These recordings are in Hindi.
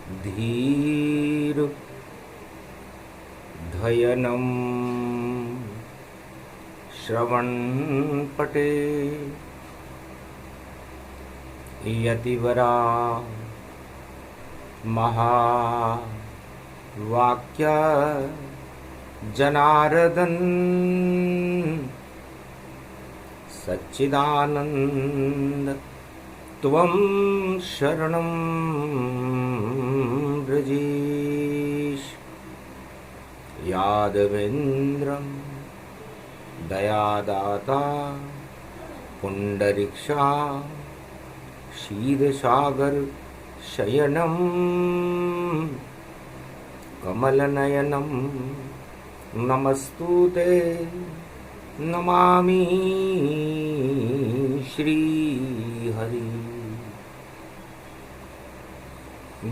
धीर धयनम श्रवणपटे यतिवरा महावाक्य जनार्दन सच्चिदानंद त्वं शरणं व्रजेश यादवेन्द्रं दयादाता पुंडरीक्षा क्षीरसागर शयनं कमलनयनं नमस्तुते नमामि श्री हरि।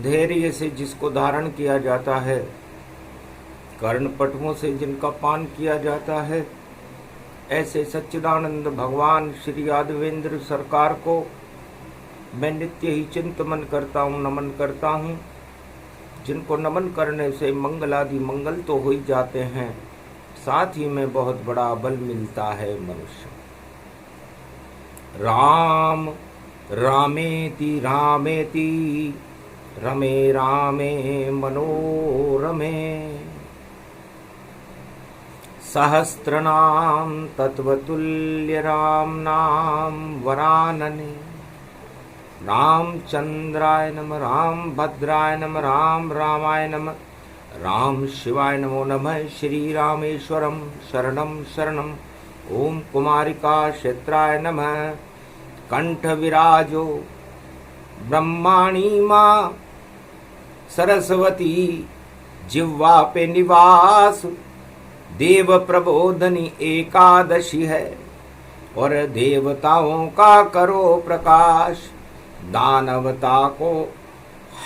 धैर्य से जिसको धारण किया जाता है, कर्णपटुओं से जिनका पान किया जाता है, ऐसे सच्चिदानंद भगवान श्री यादवेंद्र सरकार को मैं नित्य ही चिंतन करता हूँ, नमन करता हूँ। जिनको नमन करने से मंगलादि मंगल तो हो ही जाते हैं, साथ ही में बहुत बड़ा बल मिलता है मनुष्य। राम रामेति रामेति रमे रामे मनोरमे सहस्रनाम तत्वतुल्य राम नाम वरानने। रामचंद्राय नमः, राम भद्राय नमः, राम रामाय नमः, राम शिवाय नमो नमः। श्री रामेश्वरम शरणम शरणम। ओम कुमारिका क्षेत्राय नमः। कंठ विराजो ब्रह्माणी माँ सरस्वती, जिह्वा पे निवास देव प्रबोधनी एकादशी है, और देवताओं का करो प्रकाश, दानवता को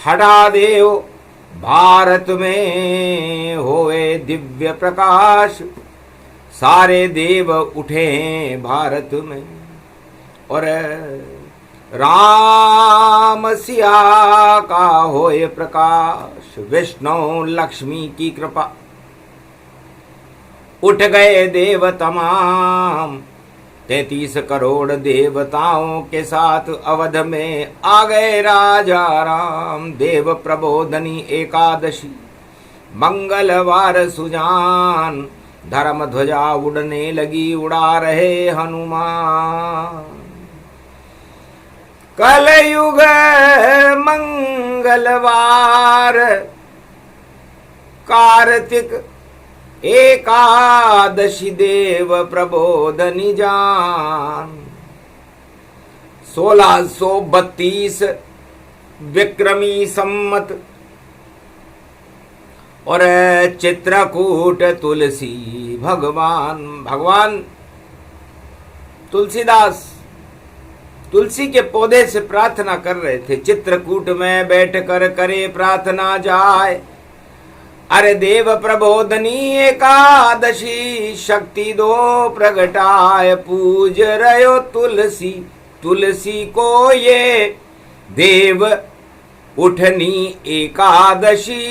हटा देव, भारत में होए दिव्य प्रकाश। सारे देव उठे भारत में, और राम सिया का होए प्रकाश। विष्णु लक्ष्मी की कृपा, उठ गए देव तमाम। 33 करोड़ देवताओं के साथ अवध में आ गए राजा राम। देव प्रबोधनी एकादशी मंगलवार सुजान, धर्म ध्वजा उड़ने लगी, उड़ा रहे हनुमान। कलयुग मंगलवार कार्तिक एकादशी देव प्रबोधनी जान। 1632 विक्रमी सम्मत, और चित्रकूट तुलसी भगवान तुलसीदास तुलसी के पौधे से प्रार्थना कर रहे थे। चित्रकूट में बैठकर करे प्रार्थना जाय, अरे देव प्रबोधनी एकादशी, शक्ति दो प्रगटाय। पूज रयो तुलसी, तुलसी को ये देव उठनी एकादशी।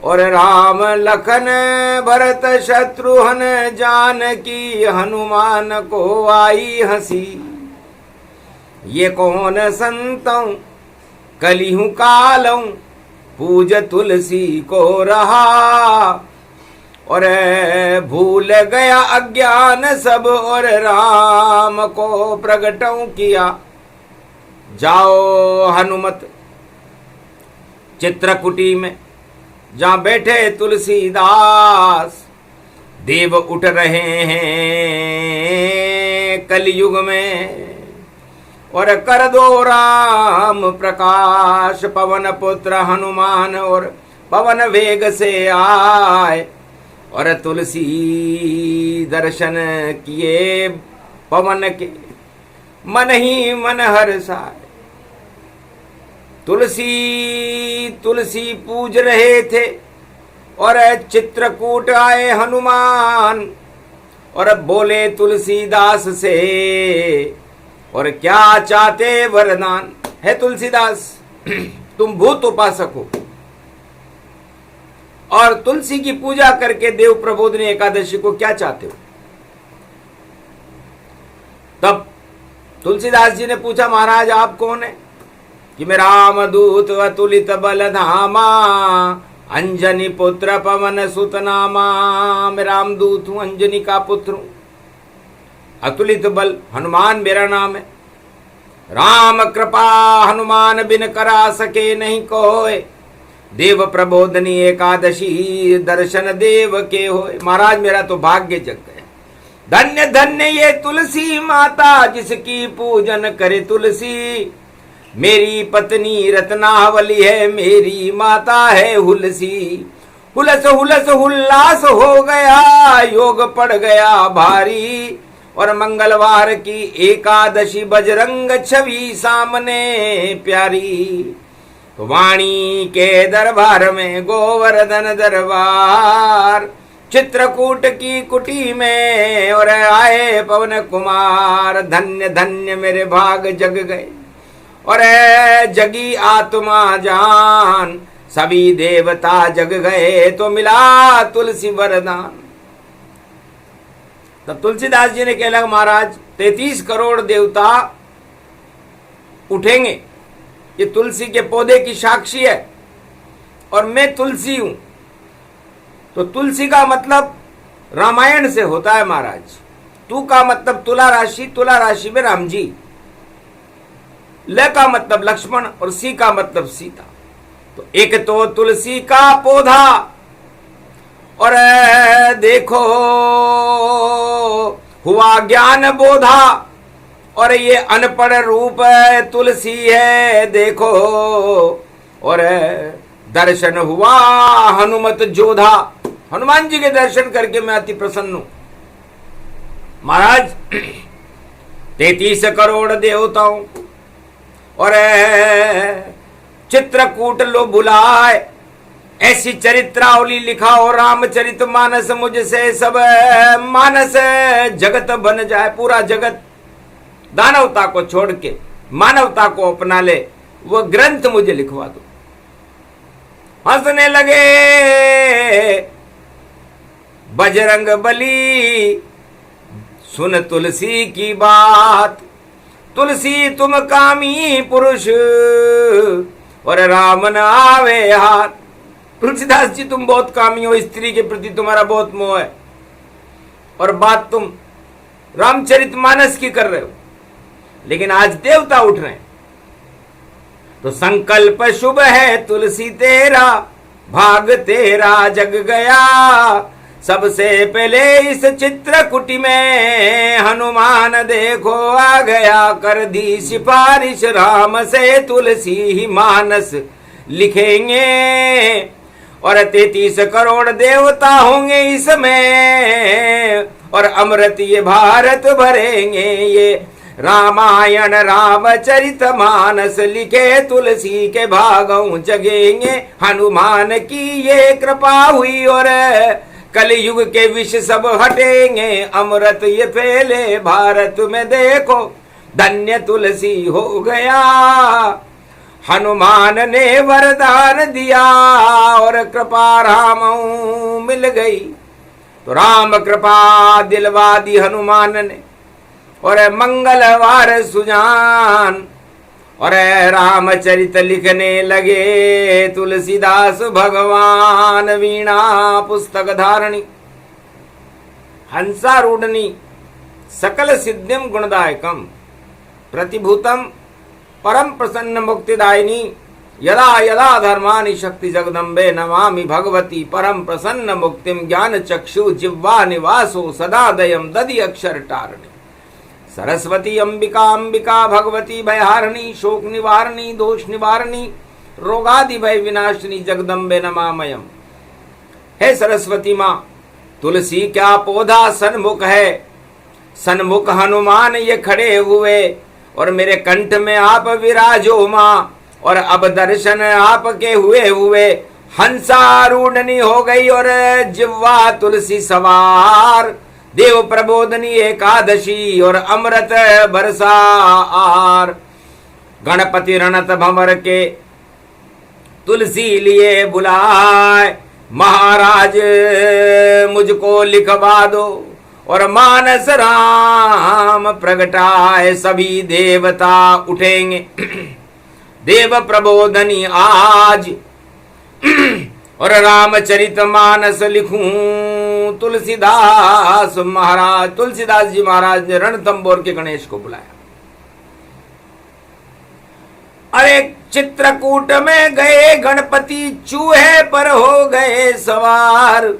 और राम लखन भरत शत्रुघ्न जानकी, हनुमान को आई हंसी। ये कौन संतों कलिहु कालों, पूज तुलसी को रहा। और भूल गया अज्ञान सब, और राम को प्रगटों किया। जाओ हनुमत चित्रकूटी में, जहाँ बैठे तुलसीदास। देव उठ रहे हैं कलयुग में, और कर दो राम प्रकाश। पवन पुत्र हनुमान और पवन वेग से आए, और तुलसी दर्शन किए पवन के, मन ही मन हर्षाए। तुलसी पूज रहे थे, और चित्रकूट आए हनुमान। और बोले तुलसीदास से, और क्या चाहते वरदान है तुलसीदास। तुम भूत उपासक हो। और तुलसी की पूजा करके देव प्रबोधनी एकादशी को क्या चाहते हो? तब तुलसीदास जी ने पूछा, महाराज आप कौन है? कि मैं रामदूत अतुलित बल धामा, अंजनी पुत्र पवन सुत नामा। मैं रामदूत हूं, अंजनी का पुत्र हूं, अतुलित बल हनुमान मेरा नाम है। राम कृपा हनुमान बिन करा सके नहीं कोय, देव प्रबोधनी एकादशी दर्शन देव के होए। महाराज मेरा तो भाग्य जग गया। धन्य धन्य ये तुलसी माता, जिसकी पूजन करे तुलसी। मेरी पत्नी रत्नावली है, मेरी माता है हुलसी। हुलस हुलस हुल्लास हो गया, योग पड़ गया भारी। और मंगलवार की एकादशी बजरंग छवि सामने प्यारी। तो वाणी के दरबार में गोवर्धन दरबार, चित्रकूट की कुटी में और आए पवन कुमार। धन्य धन्य मेरे भाग जग गए और जगी आत्मा जान, सभी देवता जग गए तो मिला तुलसी वरदान। तब तुलसीदास जी ने कहला, महाराज 33 करोड़ देवता उठेंगे, ये तुलसी के पौधे की साक्षी है और मैं तुलसी हूं। तो तुलसी का मतलब रामायण से होता है महाराज। तू का मतलब तुला राशि, तुला राशि में राम जी। ल का मतलब लक्ष्मण और सी का मतलब सीता। तो एक तो तुलसी का पौधा और देखो हुआ ज्ञान बोधा, और ये अनपढ़ रूप तुलसी है देखो, और दर्शन हुआ हनुमत जोधा। हनुमान जी के दर्शन करके मैं अति प्रसन्न हूं। महाराज 33 करोड़ देवताओं और चित्रकूट लो बुलाए, ऐसी चरित्रावली लिखाओ रामचरित मानस, मुझसे सब मानस जगत बन जाए। पूरा जगत दानवता को छोड़ के मानवता को अपना ले, वो ग्रंथ मुझे लिखवा दो। हंसने लगे बजरंग बली, सुन तुलसी की बात। तुलसी तुम कामी पुरुष और राम न आवे हाथ। तुलसीदास जी तुम बहुत कामी हो, स्त्री के प्रति तुम्हारा बहुत मोह है और बात तुम रामचरितमानस की कर रहे हो, लेकिन आज देवता उठ रहे हैं। तो संकल्प शुभ है तुलसी तेरा, भाग तेरा जग गया। सबसे पहले इस चित्रकुटी में हनुमान देखो आ गया, कर दी सिफारिश राम से तुलसी ही मानस लिखेंगे। और 33 करोड़ देवता होंगे इसमें, और अमृत ये भारत भरेंगे। ये रामायण रामचरित मानस लिखे तुलसी के भागों जगेंगे। हनुमान की ये कृपा हुई और कलयुग के विष सब हटेंगे। अमृत ये फैले भारत में देखो, धन्य तुलसी हो गया। हनुमान ने वरदान दिया और कृपा राम मिल गई। तो राम कृपा दिलवा दी हनुमान ने और मंगलवार सुजान, और रामचरित लिखने लगे तुलसीदास भगवान। वीणा पुस्तक धारणी हंसारूढ़नी सकल सिद्धिम गुणदायकम, प्रतिभूतम परम प्रसन्न मुक्तिदायिनी। यदा यदा धर्मानि शक्ति जगदम्बे, नमामि भगवती परम प्रसन्न मुक्तिम। ज्ञान चक्षु जिह्वा निवासो सदा दयम दधि अक्षर टारणी। सरस्वती अंबिका अंबिका भगवती भयहारिणी, शोक निवारणी दोष निवारणी, रोगादि भय विनाशिनी जगदम्बे नमामयम। हे सरस्वती माँ, तुलसी क्या पौधा सन्मुख है, सन्मुख हनुमान ये खड़े हुए, और मेरे कंठ में आप विराजो माँ। और अब दर्शन आपके हुए हुए हंसारूढ़नी हो गई और जिह्वा तुलसी सवार। देव प्रबोधनी एकादशी और अमृत बरसा आर। गणपति रणत भंवर के तुलसी लिए बुलाए, महाराज मुझको लिखवा दो, और मानस राम प्रगटाए, सभी देवता उठेंगे देव प्रबोधनी आज, और रामचरित मानस लिखूं। तुलसीदास जी महाराज ने रणथंबोर के गणेश को बुलाया। अरे चित्रकूट में गए गणपति, चूहे पर हो गए सवार,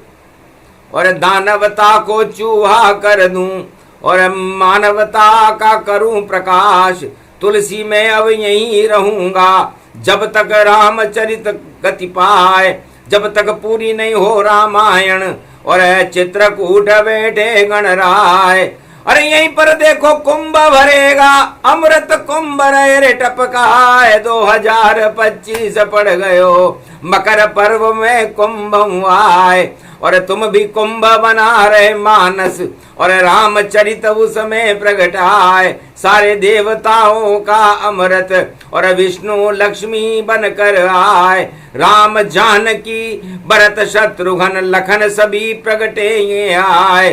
और दानवता को चूहा कर दूं, और मानवता का करूं प्रकाश। तुलसी में अब यहीं रहूंगा, जब तक रामचरित गति पाए, जब तक पूरी नहीं हो रामायण, और चित्रकूट बैठे गणराय। अरे यहीं पर देखो कुंभ भरेगा, अमृत कुंभ रे टपकाए, 2025 पड़ गयो, मकर पर्व में कुंभ आए, और तुम भी कुंभ बना रहे मानस, और रामचरित उसमें प्रगटाए, सारे देवताओं का अमृत, और विष्णु लक्ष्मी बनकर आए, राम जानकी भरत शत्रुघ्न लखन सभी प्रगटे ये आए।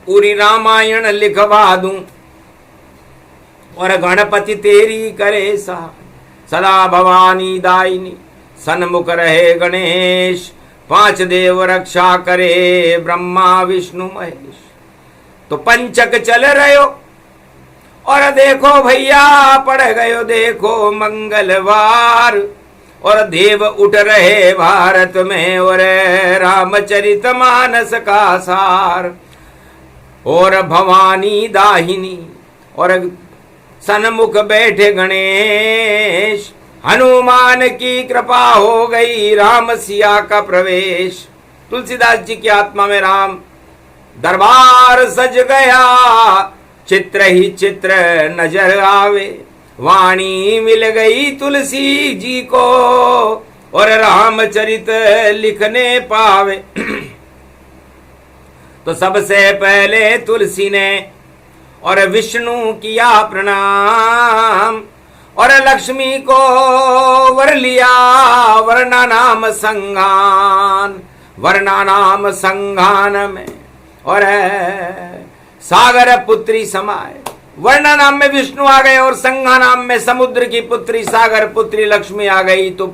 पूरी रामायण लिखवा दूं, और गणपति तेरी करे सदा भवानी दायिनी, सन्मुख रहे गणेश, 5 देव रक्षा करे, ब्रह्मा विष्णु महेश। तो पंचक चल रहे हो, और देखो भैया पड़ गयो देखो मंगलवार, और देव उठ रहे भारत में, और रामचरित मानस का सार, और भवानी दाहिनी, और सन्मुख बैठे गणेश, हनुमान की कृपा हो गई, राम सिया का प्रवेश। तुलसीदास जी की आत्मा में राम दरबार सज गया, चित्र ही चित्र नजर आवे, वाणी मिल गई तुलसी जी को, और रामचरित लिखने पावे। तो सबसे पहले तुलसी ने और विष्णु किया प्रणाम, और लक्ष्मी को वर लिया वर्णा नाम संगान, वर्णा नाम संगान में, और सागर पुत्री समाये। वर्णा नाम में विष्णु आ गए, और संगा नाम में समुद्र की पुत्री सागर पुत्री लक्ष्मी आ गई। तो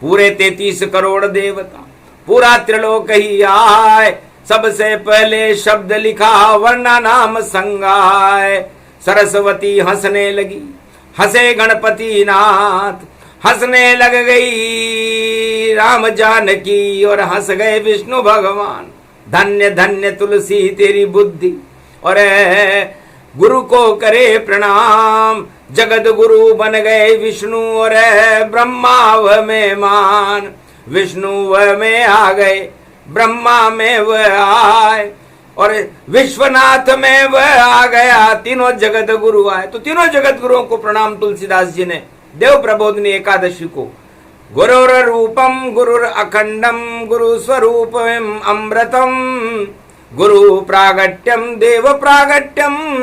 पूरे 33 करोड़ देवता, पूरा त्रिलोक ही आए। सबसे पहले शब्द लिखा वर्णा नाम संगाय। सरस्वती हंसने लगी, हंसे गणपति नाथ, हंसने लग गई राम जानकी, और हंस गए विष्णु भगवान। धन्य धन्य तुलसी तेरी बुद्धि, और गुरु को करे प्रणाम। जगत गुरु बन गए विष्णु, और ब्रह्मा वह में मान। विष्णु वह में आ गए, ब्रह्मा में वह आए, और विश्वनाथ में वह आ गया। तीनों जगत गुरु आए। तो तीनों जगत गुरुओं को प्रणाम तुलसीदास जी ने देव प्रबोधनी एकादशी को। गुरुर रूपम गुरुर अखंडम, गुरु स्वरूपम अमृतम, गुरु प्रागट्यम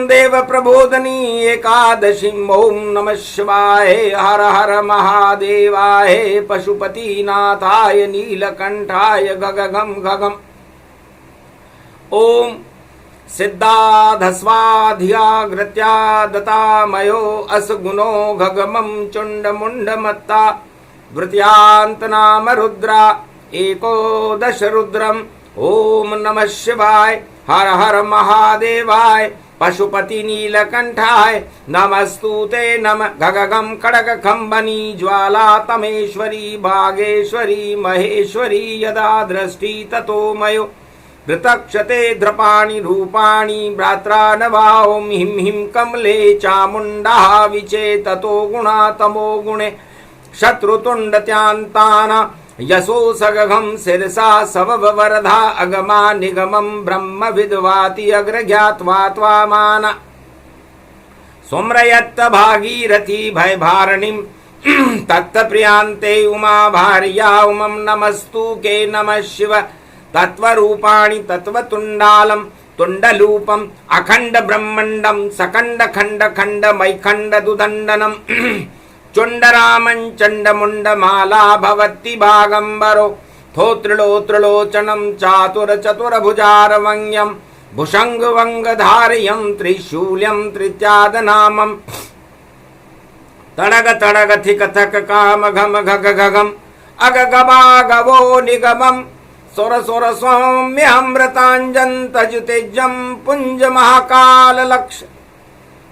देव प्रबोधनी एकादशी। ओम नमः शिवाय, हर हर महादेवाय, पशुपति नाथाय नीलकंठाय गगगम गगम। ओम सिद्धाधस्वाध्याग्रत्या दतामयो असगुणो गगमं चुंडमुंडमत्ता। वृत्यांत नाम रुद्रा एकोदश रुद्रम। ओम नमः शिवाय, हर हर महादेवाय, पशुपति नीलकंठाय नमस्तुते। नम गगगम खड़ग खंबनी ज्वाला तमेश्वरी भागेश्वरी महेश्वरी। यदा दृष्टि ततो मयो घृतक्षते द्रपाणि रूपाणि। भ्रात्रा नवाओं हिम हिम कमले चामुंडा विचे। ततो गुणा तमो गुणे शत्रुतुंडत्यांताना। यशो सगघम शिरसा सवव वरधा अगमा निगमं। ब्रह्म विद्वाति अग्र ज्ञात्वा त्वामाना। सुम्रयत्त भागीरथी भय भारणिम तत्त प्रियांते उमा भार्या। उमं नमस्तु के नमः शिव तत्वरूपाणि तत्वतुंडालम। तुंडलूपम अखंड ब्रह्मंडम सकंड खंड खंड मैखंड दुदंडनम। चुंडरामं चंडमुंडमाला भवति भागंबरो थोत्रिलोत्रिलोचनं चातुर चतुर्भुजारवंग्यं भुषंगवंगधार्यं त्रिशूल्यं त्रित्यादनामं तड़ग तड़ग थिक थक काम घम घग घगम अगगबागवो निगमं सुर सुर सौम्यमृतांजन तजुतेजं पुंज महाकाल लक्ष्य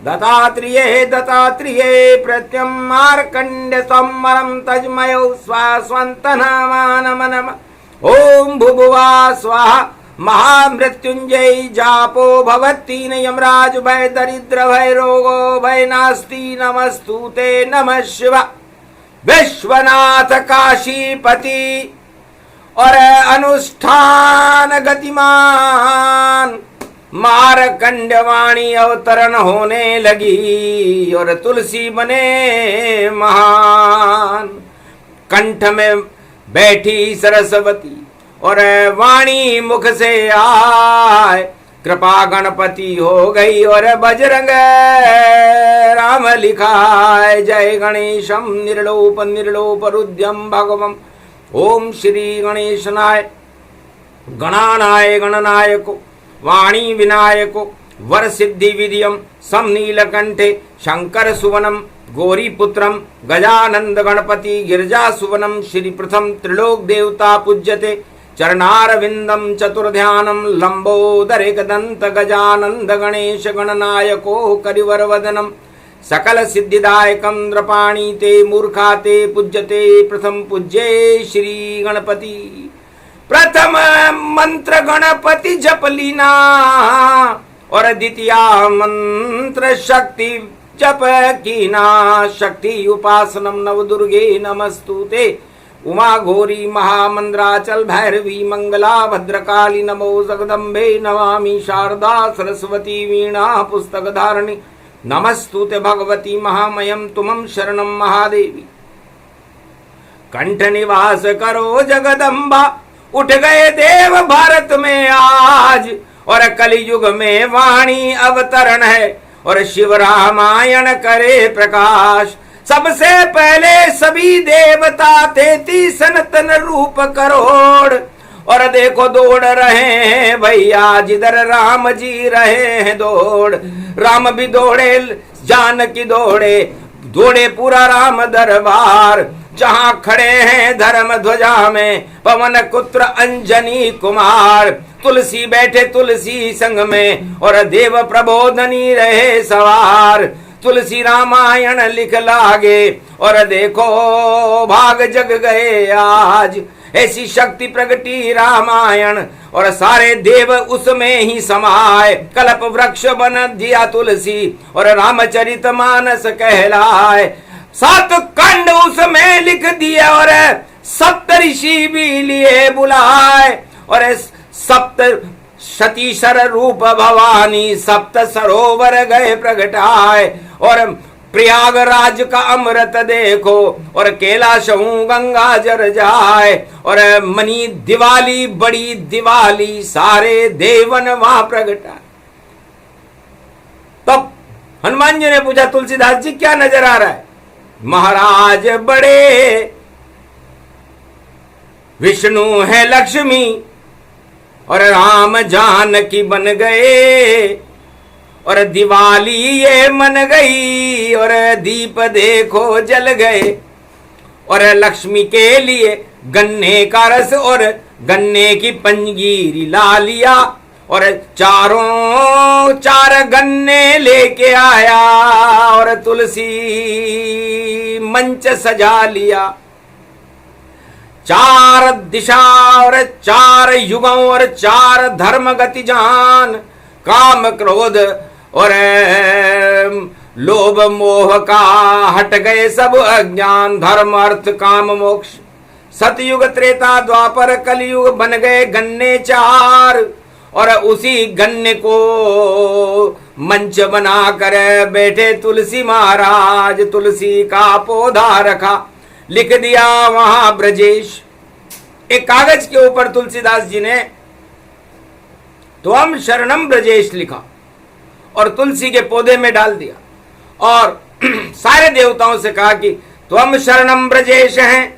दत्तात्रेये प्रत्यं मार्कंड्य सम्मरं तज्मयो स्वास्वन्तनामानमनम ओम भुभुवा स्वाहा महामृत्युंजय जापो भवतीन यमराज भय दरिद्र भय रोगो भय नास्ति नमस्तुते नमः शिवा विश्वनाथ काशीपति और अनुष्ठान गतिमान मारकंडवाणी अवतरण होने लगी और तुलसी बने महान। कंठ में बैठी सरस्वती और वाणी मुख से आए कृपा गणपति हो गई और बजरंग राम लिखाए जय गणेशम निर्लोप निर्लोप रुद्यम भगवम ओम श्री गणेशनाय गणानाय गणनायको वाणी विनायको वर सिद्धि विधियम सम नीलकंठे शंकर सुवनम गौरीपुत्रम गजानंद गणपति गिरिजा सुवनम श्री प्रथम त्रिलोक देवता पूज्यते चरणारविंदम चतुर्ध्यानम लंबोदर एकदंत गजानंद गणेश गणनायको करिवर वदनम सकल सिद्धिदायकं नृपाणी ते मूर्खा ते पूज्यते प्रथम पूज्ये श्री गणपति प्रथम मंत्र गणपति जप लीना और द्वितीय मंत्र शक्ति जप कीना शक्ति उपासनम नव दुर्गे नमस्तुते उमा घोरी महामंद्राचल भैरवी मंगला भद्रकाली नमो जगदम्बे नमामि शारदा सरस्वती वीणा पुस्तक धारिणी नमस्तुते भगवती महामयम तुमं शरणं महादेवी कंठ निवास करो जगदम्बा उठ गए देव भारत में आज और कलयुग में वाणी अवतरण है और शिव रामायण करे प्रकाश सबसे पहले सभी देवता 33 सनातन रूप करोड़ और देखो दौड़ रहे हैं भैया जिधर राम जी रहे हैं दौड़ राम भी दौड़े जानकी दौड़े दौड़े पूरा राम दरबार जहां खड़े हैं धर्म ध्वजा में पवन पुत्र अंजनी कुमार तुलसी बैठे तुलसी संग में और देव प्रबोधनी रहे सवार तुलसी रामायण लिख लागे और देखो भाग जग गए आज ऐसी शक्ति प्रगटी रामायण और सारे देव उसमें ही समाये कल्प वृक्ष बन दिया तुलसी और रामचरित मानस कहलाए 7 खंड उसमें लिख दिए और सप्तऋषि भी लिए बुलाए और सप्त सतीशर रूप भवानी सप्त सरोवर गए प्रगटाए और प्रयागराज का अमृत देखो और कैलाश गंगा जर जाए और मनी दिवाली बड़ी दिवाली सारे देवन वहां प्रगटाए। तब हनुमान जी ने पूछा तुलसीदास जी क्या नजर आ रहा है? महाराज बड़े विष्णु है लक्ष्मी और राम जानकी बन गए और दिवाली ये मन गई और दीप देखो जल गए और लक्ष्मी के लिए गन्ने का रस और गन्ने की पंजीरी ला लिया और चार गन्ने लेके आया और तुलसी मंच सजा लिया 4 दिशा और 4 युगों और 4 धर्म गति जान काम क्रोध और लोभ मोह का हट गए सब अज्ञान धर्म अर्थ काम मोक्ष सतयुग त्रेता द्वापर कलयुग बन गए गन्ने 4 और उसी गन्ने को मंच बना कर बैठे तुलसी महाराज तुलसी का पौधा रखा लिख दिया वहां ब्रजेश एक कागज के ऊपर तुलसीदास जी ने त्वम शरणम ब्रजेश लिखा और तुलसी के पौधे में डाल दिया और सारे देवताओं से कहा कि त्वम शरणम ब्रजेश हैं,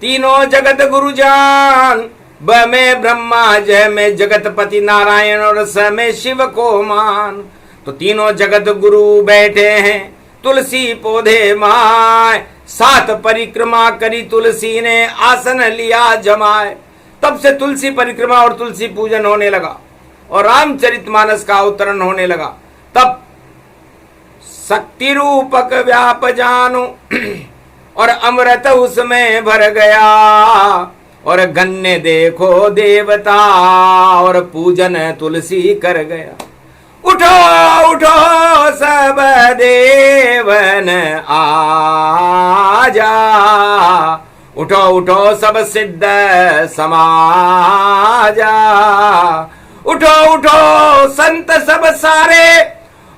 तीनों जगत गुरु जान। ब में ब्रह्मा, जय में जगतपति नारायण और स में शिव को मान। तो तीनों जगत गुरु बैठे हैं तुलसी पौधे माय। 7 परिक्रमा करी तुलसी ने आसन लिया जमाए। तब से तुलसी परिक्रमा और तुलसी पूजन होने लगा और रामचरितमानस का अवतरण होने लगा। तब शक्ति रूपक व्याप जानो और अमृत उसमें भर गया। और गन्ने देखो देवता और पूजन तुलसी कर गया। उठो उठो सब देवन आजा, उठो उठो सब सिद्ध समाजा। उठो उठो संत सब सारे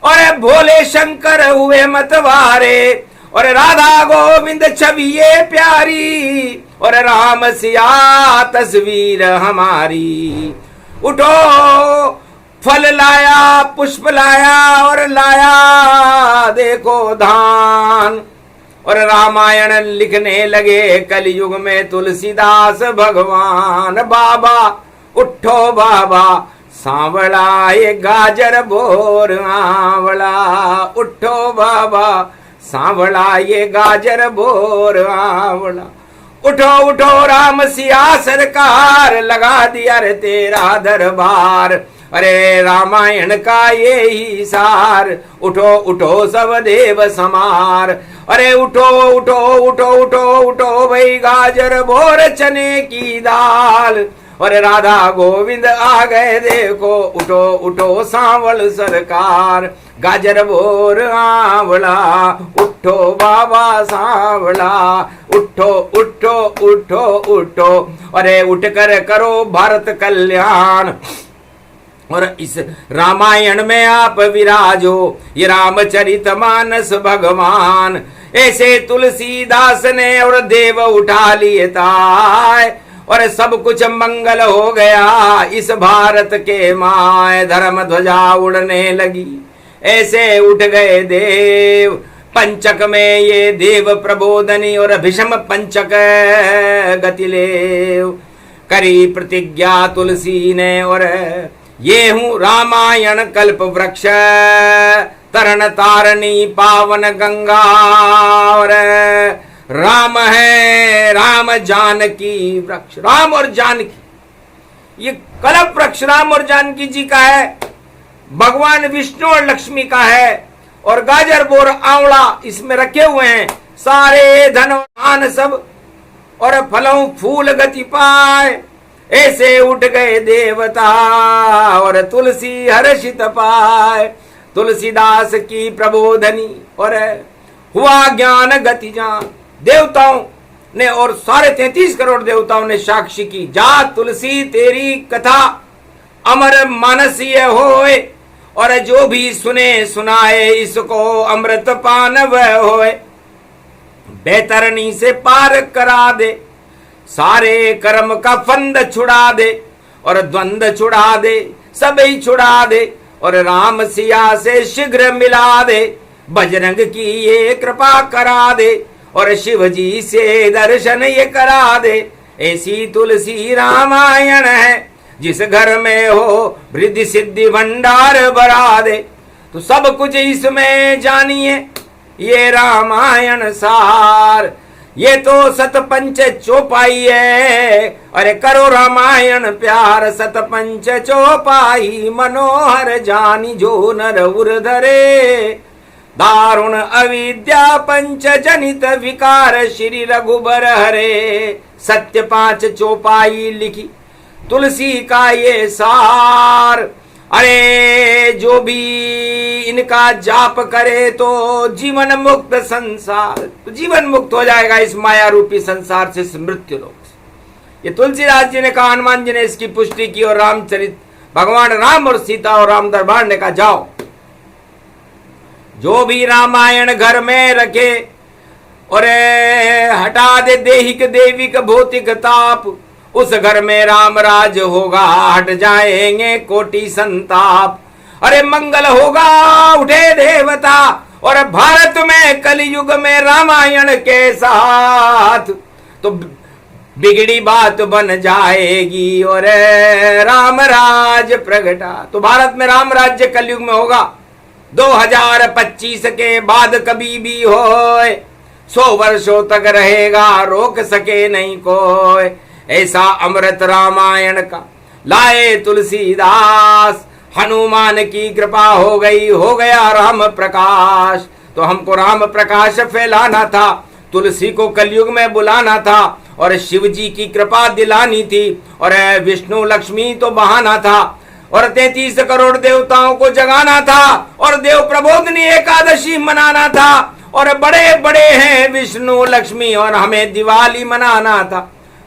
और भोले शंकर हुए मतवारे। और राधा गोविंद छवि ये प्यारी और राम सिया तस्वीर हमारी। उठो फल लाया पुष्प लाया और लाया देखो धान। और रामायण लिखने लगे कलयुग में तुलसीदास भगवान। बाबा उठो बाबा सांवला ये गाजर बोर आंवला। उठो बाबा सांवला ये गाजर बोर आंवला। उठो उठो राम सिया सरकार, लगा दिया रे तेरा दरबार। अरे रामायण का ये ही सार। उठो उठो सब देव समार। अरे उठो उठो उठो उठो उठो भाई गाजर बोर चने की दाल। और राधा गोविंद आ गए देखो। उठो उठो सांवल सरकार, गाजर बोर आंवला। उठो बाबा सांवला। उठो उठो उठो उठो, अरे उठकर करो भारत कल्याण। और इस रामायण में आप विराजो, ये रामचरितमानस भगवान। ऐसे तुलसीदास ने और देव उठा लिए ताय। और सब कुछ मंगल हो गया इस भारत के माय। धर्म ध्वजा उड़ने लगी ऐसे उठ गए देव। पंचक में ये देव प्रबोधनी और भीषम पंचक गतिलेव। करी प्रतिज्ञा तुलसी ने और ये हूँ रामायण कल्प वृक्ष। तरण तारणी पावन गंगा। और राम है राम जानकी वृक्ष। राम और जानकी, ये कल्प वृक्ष राम और जानकी जी का है। भगवान विष्णु और लक्ष्मी का है। और गाजर बोर आंवला इसमें रखे हुए हैं। सारे धन आन सब और फलों फूल गति पाए। ऐसे उठ गए देवता और तुलसी हर्षित पाए। तुलसीदास की प्रबोधनी और हुआ ज्ञान गति जान। देवताओं ने और 33.5 करोड़ देवताओं ने साक्षी की। जा तुलसी तेरी कथा अमर मानसीय होए। और जो भी सुने सुनाए इसको अमृत पान वह होए। बेतरनी से पार करा दे, सारे कर्म का फंद छुड़ा दे। और द्वंद छुड़ा दे, सब ही छुड़ा दे। और राम सिया से शीघ्र मिला दे। बजरंग की ये कृपा करा दे। और शिव जी से दर्शन ये करा दे। ऐसी तुलसी रामायण है, जिस घर में हो वृद्धि सिद्धि भंडार भरा दे। तो सब कुछ इसमें जानिए ये रामायण सार। ये तो सतपंच चौपाई है। अरे करो रामायण प्यार सतपंच चौपाई। मनोहर जानी जो नर उर धरे। दारुण अविद्या पंच जनित विकार श्री रघुबर हरे। सत्य 5 चौपाई लिखी तुलसी का ये सार। अरे जो भी इनका जाप करे तो जीवन मुक्त संसार, तो जीवन मुक्त हो जाएगा इस माया रूपी संसार से, इस मृत्यु लोक से। ये तुलसीदास जी ने कहा, हनुमान जी ने इसकी पुष्टि की। और रामचरित भगवान राम और सीता और राम दरबार ने कहा जाओ जो भी रामायण घर में रखे और हटा दे देहिक देविक भौतिक ताप। उस घर में राम राज होगा, हट जाएंगे कोटि संताप। अरे मंगल होगा उठे देवता और भारत में कलयुग में रामायण के साथ तो बिगड़ी बात बन जाएगी और राम राज प्रगटा। तो भारत में राम राज्य कलयुग में होगा 2025 के बाद कभी भी होए, 100 वर्षों तक रहेगा रोक सके नहीं कोई। ऐसा अमृत रामायण का लाए तुलसीदास, हनुमान की कृपा हो गई, हो गया राम प्रकाश। तो हमको राम प्रकाश फैलाना था, तुलसी को कलयुग में बुलाना था और शिव जी की कृपा दिलानी थी और विष्णु लक्ष्मी तो बहाना था और 33 करोड़ देवताओं को जगाना था और देव प्रबोधनी एकादशी मनाना था और बड़े बड़े हैं विष्णु लक्ष्मी और हमें दिवाली मनाना था।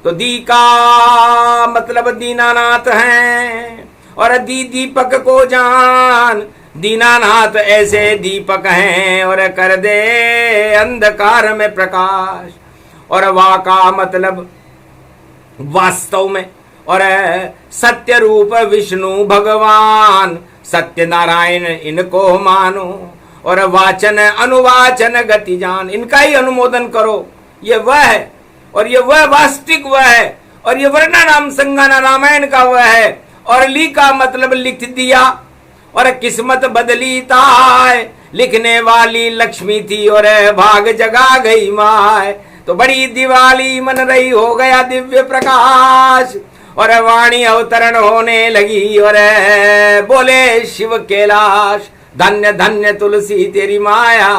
तो दी का मतलब दीनानाथ हैं और दी दीपक को जान, दीनानाथ ऐसे दीपक हैं और कर दे अंधकार में प्रकाश। और वा का मतलब वास्तव में और सत्य रूप विष्णु भगवान, सत्य नारायण इनको मानो और वाचन अनुवाचन गति जान, इनका ही अनुमोदन करो। ये वह है और ये वह वास्तविक वह है और ये वर्णा नाम संगाना रामायण का वह है। और ली का मतलब लिख दिया और किस्मत बदली ताय, लिखने वाली लक्ष्मी थी और भाग जगा गई माय। तो बड़ी दिवाली मन रही, हो गया दिव्य प्रकाश और वाणी अवतरण होने लगी और बोले शिव कैलाश, धन्य धन्य तुलसी तेरी माया।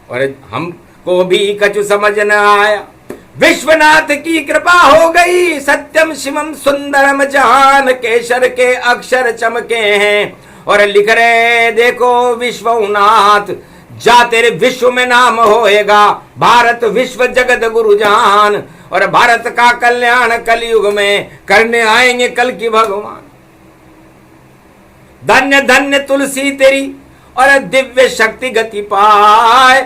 और हमको भी कछु समझ न आया, विश्वनाथ की कृपा हो गई, सत्यम शिवम सुंदरम जहान केशर के अक्षर चमके हैं और लिख रहे देखो विश्वनाथ, जा तेरे विश्व में नाम होएगा, भारत विश्व जगत गुरु जान। और भारत का कल्याण कलयुग में करने आएंगे कल की भगवान। धन्य धन्य तुलसी तेरी और दिव्य शक्ति गति पाए,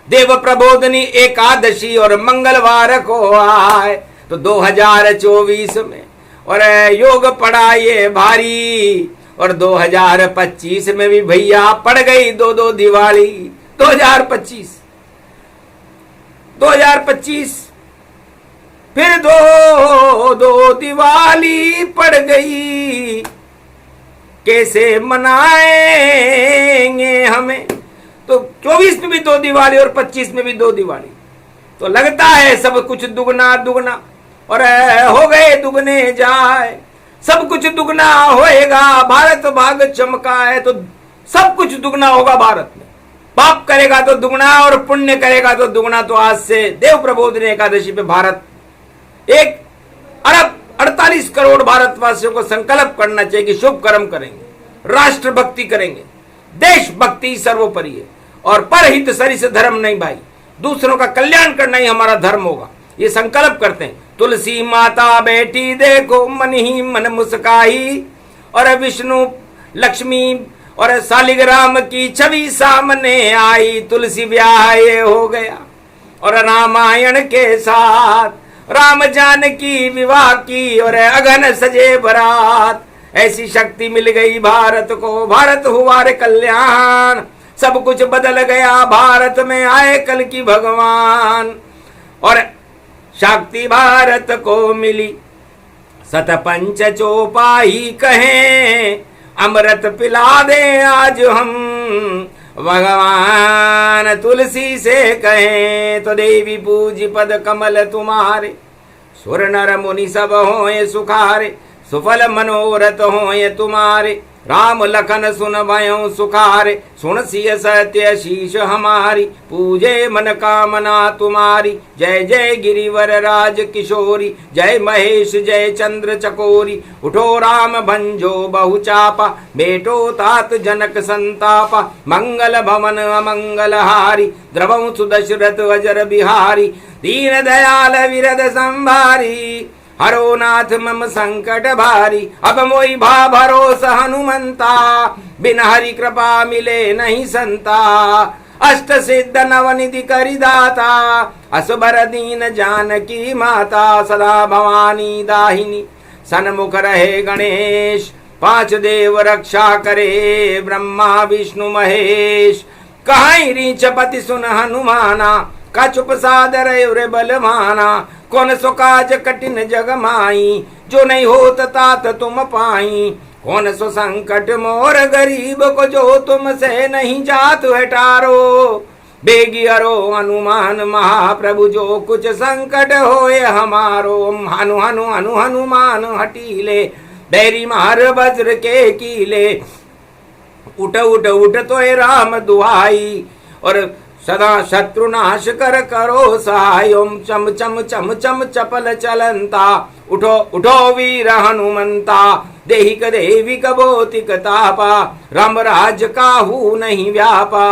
देव प्रबोधनी एकादशी और मंगलवार को आए। तो 2024 में और योग पड़ा ये भारी और 2025 में भी भैया पड़ गई दो दिवाली। 2025 फिर दो दिवाली पड़ गई, कैसे मनाएंगे हमें। तो 24 में भी 2 दिवाली और 25 में भी 2 दिवाली। तो लगता है सब कुछ दुगना दुगना और हो गए दुगने जाए, सब कुछ दुगना होएगा, भारत भाग चमका है तो सब कुछ दुगना होगा भारत में। पाप करेगा तो दुगना और पुण्य करेगा तो दुगना। तो आज से देव प्रबोधनी एकादशी पे भारत 1 अरब 48 करोड़ भारतवासियों को संकल्प करना चाहिए कि शुभ कर्म करेंगे, राष्ट्र भक्ति करेंगे, देशभक्ति सर्वोपरि है और परहित सरिस धर्म नहीं भाई, दूसरों का कल्याण करना ही हमारा धर्म होगा। ये संकल्प करते हैं। तुलसी माता बेटी देखो मन ही मन मुस्काई और विष्णु लक्ष्मी और शालिग्राम की छवि सामने आई। तुलसी ब्याह ये हो गया और रामायण के साथ राम जानकी विवाह की और अगन सजे बरात। ऐसी शक्ति मिल गई भारत को, भारत हुआ रे कल्याण, सब कुछ बदल गया भारत में आए कल की भगवान। और शक्ति भारत को मिली सतपंच चौपाई कहें, अमृत पिला दे आज हम भगवान तुलसी से कहें। तो देवी पूजी पद कमल तुम्हारे, सुर नर मुनि सब होए सुखारे, सुफल मनोरथ होए तुम्हारे, राम लखन सुन भयो सुखारे, सुन सिय सत्य शीश हमारी, पूजे मन कामना तुम्हारी। जय जय गिरिवर राज किशोरी, जय महेश जय चंद्र चकोरी, उठो राम भंजो बहु चापा, बेटो तात जनक संतापा, मंगल भवन अमंगल हारी, द्रवं सुदशरथ अजर बिहारी, दीन दयाल विरद संभारी, हरो नाथ मम संकट भारी। अब मोई भा भरोसा हनुमंता, बिन हरि कृपा मिले नहीं संता, अष्ट सिद्ध नवनिधि करि दाता, असबर दीन जानकी माता, सदा भवानी दाहिनी सन्मुख रहे गणेश, 5 देव रक्षा करे, ब्रह्मा विष्णु महेश, कहाई रीछ पति सुन हनुमाना, का चुप सादर रे बलवाना। कौन सो काज कठिन जग माई, जो नहीं होत तात तुम पाई। कौन सो संकट मोर गरीब को, जो तुमसे नहीं जात है टारो। बेगी अरो हनुमान महाप्रभु, जो कुछ संकट होए हमारो। हनु हनु हनु हनुमान हटीले, बैरी मार वज्र के कीले। उठ उठ उठ तो राम दुहाई, और सदा शत्रुनाश कर करो सहाय। ओम चम चम चम चम चपल चलंता, उठो उठो वीर हनुमंता। देहिक देविक भौतिक तापा, राम राज काहू नहीं व्यापा।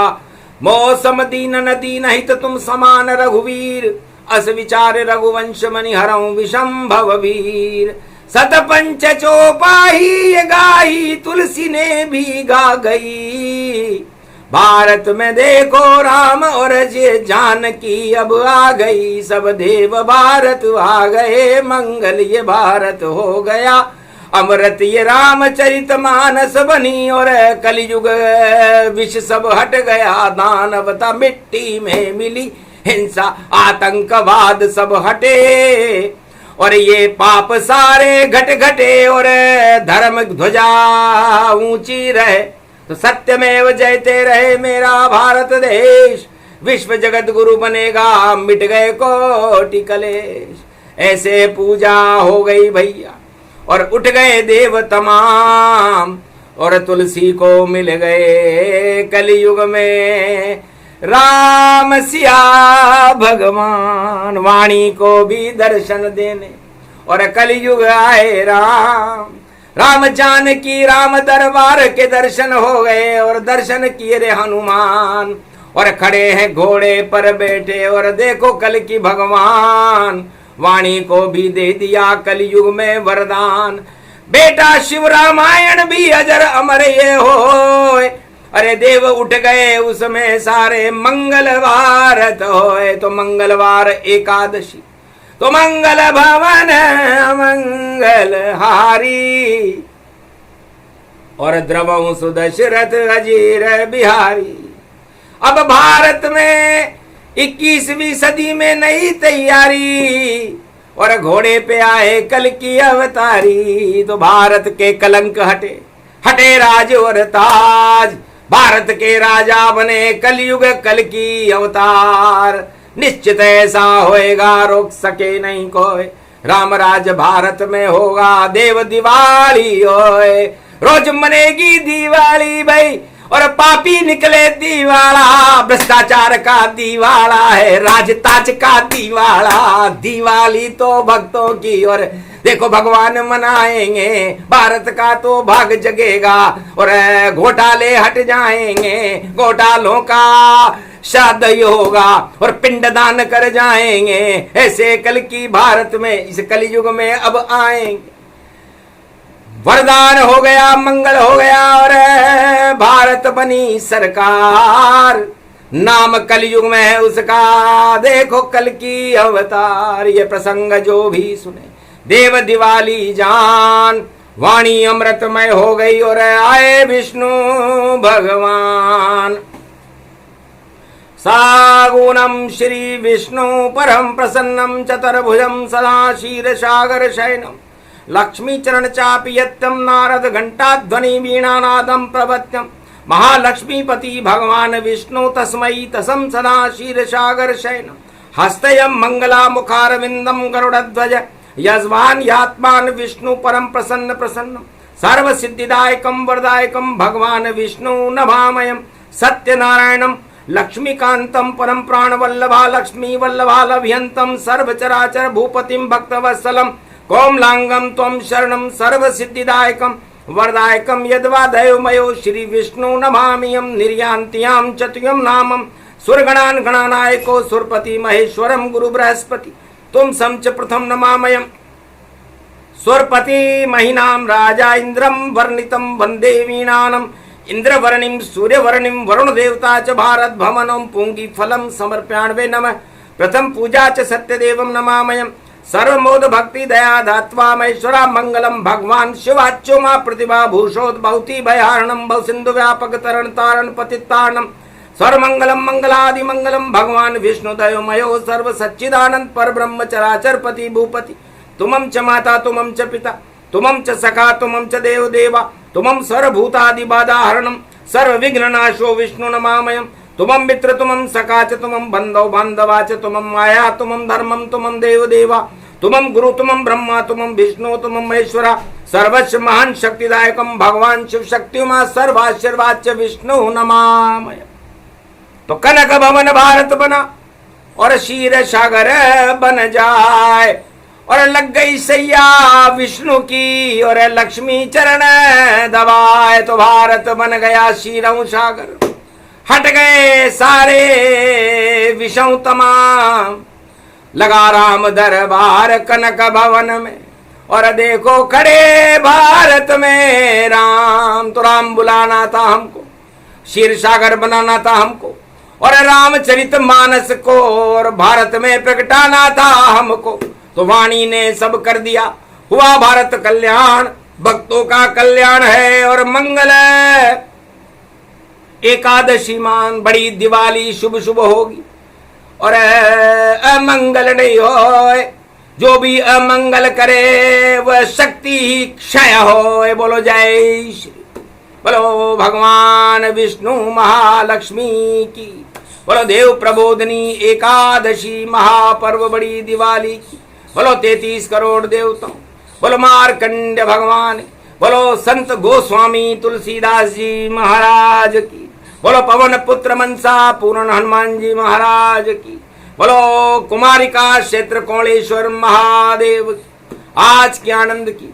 मौसम दीन न दीन हित तुम समान रघुवीर, अस विचार रघुवंश मनि हरऊ विषंभव वीर। सत पंच चौपाही गाही, तुलसी ने भी गा गई। भारत में देखो राम और जे जानकी अब आ गई। सब देव भारत आ गए, मंगल ये भारत हो गया। अमृत ये रामचरित मानस बनी, और कलयुग विष सब हट गया। दानवता मिट्टी में मिली, हिंसा आतंकवाद सब हटे। और ये पाप सारे घट घटे, और धर्म ध्वजा ऊंची रहे। तो सत्यमेव जयते रहे मेरा भारत देश। विश्व जगत गुरु बनेगा, मिट गए कोटि कलेश। ऐसे पूजा हो गई भैया, और उठ गए देव तमाम। और तुलसी को मिल गए कलयुग में राम सिया भगवान। वाणी को भी दर्शन देने, और कलयुग आए राम। राम जानकी राम दरबार के दर्शन हो गए, और दर्शन किए रे हनुमान। और खड़े हैं घोड़े पर बैठे, और देखो कल की भगवान। वाणी को भी दे दिया कलयुग में वरदान। बेटा शिव रामायण भी अजर अमर ये हो। अरे देव उठ गए उसमें सारे, मंगलवार तो होए। तो मंगलवार एकादशी, तो मंगल भवन मंगल हारी। और द्रवहु सुदशरथ अजीर बिहारी। अब भारत में 21वीं सदी में नई तैयारी, और घोड़े पे आए कल की अवतारी। तो भारत के कलंक हटे, हटे राज और ताज। भारत के राजा बने कलयुग कल की अवतार। निश्चित ऐसा होएगा, रोक सके नहीं कोई। राम राज भारत में होगा, देव दिवाली होए। रोज मनेगी दिवाली भाई, और पापी निकले दीवाला। भ्रष्टाचार का दीवाला है, राजताज का दीवाला। दिवाली तो भक्तों की, और देखो भगवान मनाएंगे। भारत का तो भाग जगेगा, और घोटाले हट जाएंगे। घोटालों का श्राद्ध होगा, और पिंडदान कर जाएंगे। ऐसे कल की भारत में, इस कलयुग में अब आएंगे। वरदान हो गया, मंगल हो गया, और भारत बनी सरकार। नाम कलयुग में है उसका, देखो कल की अवतार। ये प्रसंग जो भी सुने देव दिवाली जान। वाणी अमृतमय हो गई, और आए विष्णु भगवान। सागुणम श्री विष्णु परम प्रसन्नम चतुर्भुजम सदा क्षीर सागर शयनम। लक्ष्मी चरण चापि यत्यम नारद घंटा ध्वनि वीणानादम प्रवत्यम। महालक्ष्मीपति भगवान विष्णु तस्मै तसम सदा क्षीर सागर शयनम। हस्तयम मंगला मुखारविंदम गरुड़ध्वज। यजमान यात्मान विष्णु परम प्रसन्न प्रसन्नम। सर्व सिद्धिदायकम वरदायकम भगवान विष्णु नमामयम। सत्यनारायणम लक्ष्मीकांतम परम प्राण वल्लभा लक्ष्मी वल्लभालभ्यंतम। सर्वचराचर भूपतिम भक्तवत्सलम। कोमलांगम त्वं शरणं सर्व सिद्धिदायकम वरदायकम। यद्वा दैवमयो श्री विष्णु नमामियम। निर्यान्त्याम चतुयम नामम। सुरगणान गणानायको सुरपति महेश्वरम गुरु बृहस्पति। तुम समच प्रथम नमामयम। सुरपति महिनाम राजा इंद्रम वर्णितम वंदे वीणानम। इंद्रवर्णिम सूर्यवर्णिम वरुण देवता च भारत भवनम। पुंगी फलम समर्प्याण्वे नमः। प्रथम पूजा च सत्यदेवम नमामयम। सर्वमोद भक्ति दया धात्वा महेश्वरा मंगलम। भगवान शिवाच्युमा प्रतिभा भूषोद बहुति भयारणम। बहु सिंधु व्यापक तरण तारण पतितारणम। सर्वमंगलम मंगलादि मंगलम भगवान विष्णु दयो मयो सर्व सच्चिदानंद पर ब्रह्म चराचर पति भूपति तुमं च माता तुमं च पिता तुमं च सखा तुमं च देव देवा तुमं सर्वभूतादि बाधाहरणम सर्व विघ्ननाशो विष्णु नमामयम् तुमं मित्र तुमं सखा च तुमं बंधो बांधवा च तुमं माया तुमं धर्मं तुमं देव देवा तुमं गुरु तुमं ब्रह्मा तुमं विष्णु तुमं महेश्वरा सर्वस्व महान शक्तिदायकम भगवान शिव शक्तिमा सर्वाशीर्वाद च विष्णु नमामयम्। तो कनक भवन भारत बना और क्षीर सागर बन जाए और लग गई सैया विष्णु की और लक्ष्मी चरण दबाए तो भारत बन गया क्षीरऊ सागर हट गए सारे विषम तमाम लगा राम दरबार कनक भवन में और देखो खड़े भारत में राम। तो राम बुलाना था हमको क्षीर सागर बनाना था हमको और रामचरित मानस को और भारत में प्रकटाना था हमको। तो वाणी ने सब कर दिया हुआ भारत कल्याण भक्तों का कल्याण है और मंगल एकादशी मान बड़ी दिवाली शुभ शुभ होगी और अमंगल नहीं होए जो भी अमंगल करे वह शक्ति ही क्षय होए। बोलो जय श्री बोलो भगवान विष्णु महालक्ष्मी की बोलो देव प्रबोधनी एकादशी महापर्व बड़ी दिवाली की बोलो 33 करोड़ देवताओं बोलो मार्कंड भगवान बोलो संत गोस्वामी तुलसीदास जी महाराज की बोलो पवन पुत्र मनसा पूर्ण हनुमान जी महाराज की बोलो कुमारिका क्षेत्र कोणेश्वर महादेव की आज के आनंद की